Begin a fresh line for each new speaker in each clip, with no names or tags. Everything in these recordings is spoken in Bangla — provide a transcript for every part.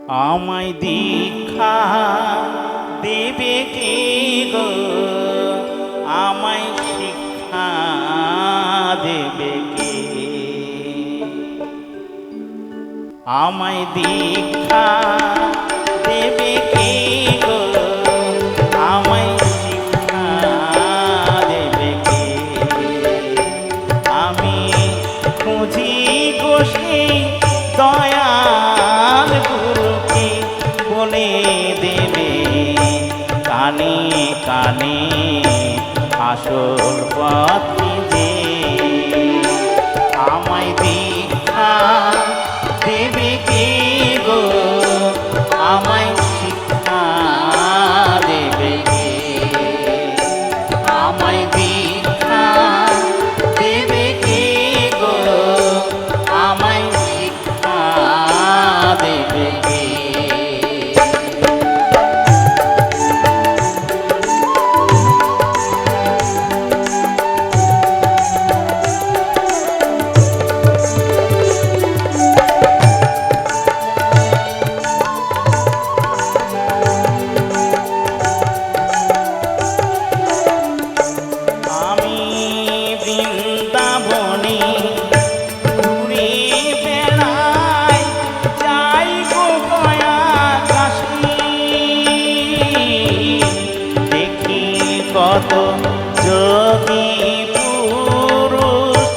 আমায় দীক্ষা দেবে কে গো, আমায় শিক্ষা দেবে কে? আমায় দীক্ষা দেবে কে গো, আমায় শিক্ষা দেবে কে? আমি খুঁজি গো সেই দয়াল গুরুকে, বলে দেবে কানে কানে আসল পথ কি যে। আমায় দীক্ষা দেবে কে গো, আমায় শিক্ষা দেবে কে? আমায় দীক্ষা দেবে কে গো, আমায় শিক্ষা দেবে কে? কত যোগী পুরুষ,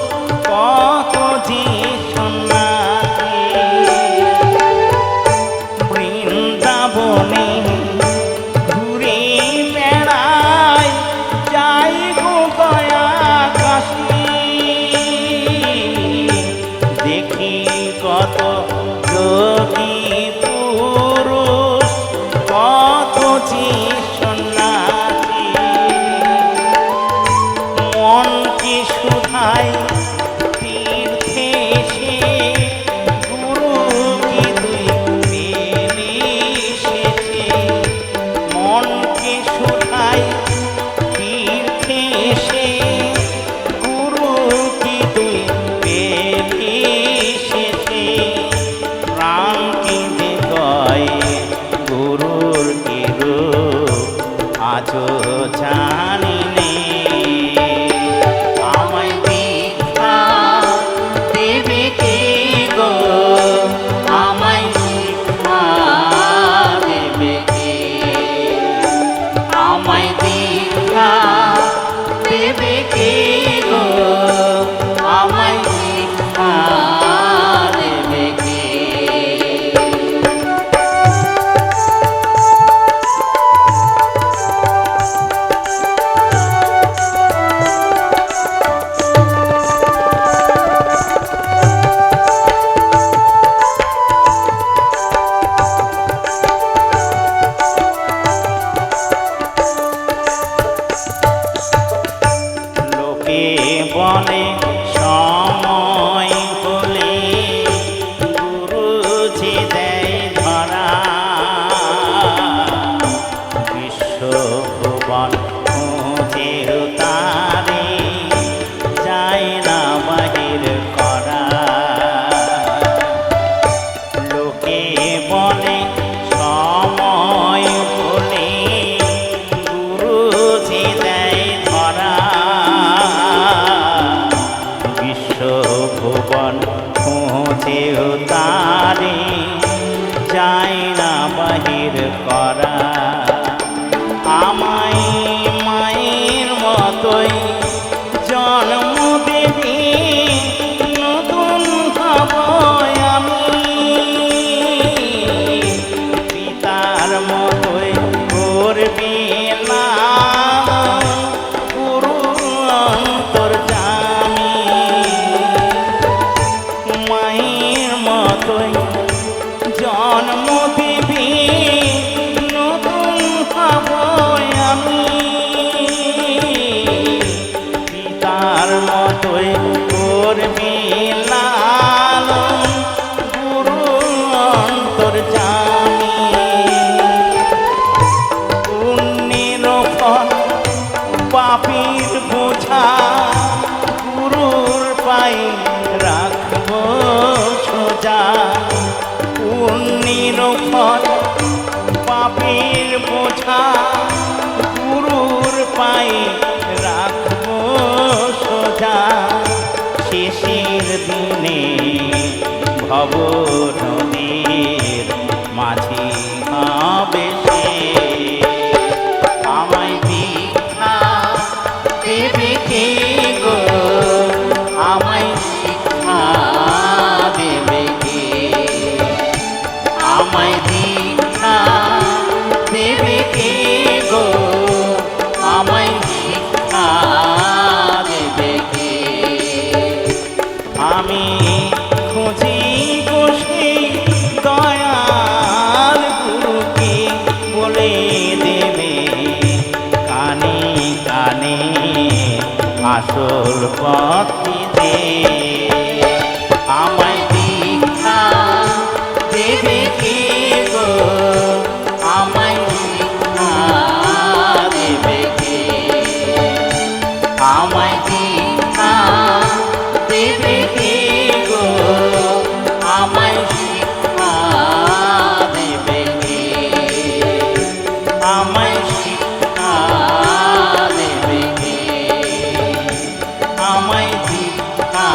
কত যে সন্ন্যাসী, বৃন্দাবনে ঘুরে বেড়ায়, যাই গো গয়া কাশী। দেখি কত যোগী পুরুষ, কত যে মনকে শুধাই তীর্থে সে, গুরু কি তুই পেলি সেছে? মনকে শুধাই তীর্থে সে, গুরু কি তুই পেলি সেছে? প্রাণ কি যে গয় গুরুর কি রূপ, আজও জানি নে। বনে সময় হলে গুরুজি দেয় ধরা, বিশ্বভুবন খুঁজে তারে যায় না বাহির করা। লোকে বলে সময় হলে গুরুজি দেয় ধরা, ভুবন খুঁজেও তারে যায় না বাহির করা। আমায় মায়ের মতোই জন্ম দেবে, নতুন হব আমি পিতার মতোই করবে না গুরু অন্তর্যামী। মায়ের মতোই জন্ম দেবে, নতুন হব আমি পিতার মতোই করবে লালন গুরু অন্তর্যামী। পুণ্যের ফল পাপীর বোঝা, গুরুর পায়ে রাখব সোজা। পুণ্যের নিরফল পাপের বোঝা গুরুর পায়ে রাখবো সোজা শেষের দিনে ভব নদীর মাঝি হবে সে আমায় দীক্ষা দেবে কে গো আমায় শিক্ষা দেবে কে আমায় দীক্ষা দেবে কে গো আমায় শিক্ষা দেবে কে আমি খুঁজি বসে দয়াল গুরুকে বলে দেবে কানে কানে আসল পথে দে আমায় দীক্ষা দেবে কে গো আমায় শিক্ষা দেবে কে আমায় দীক্ষা দেবে কে গো আমায় শিক্ষা দেবে কে আমায় শিক্ষা দেবে কে আমায় দীক্ষা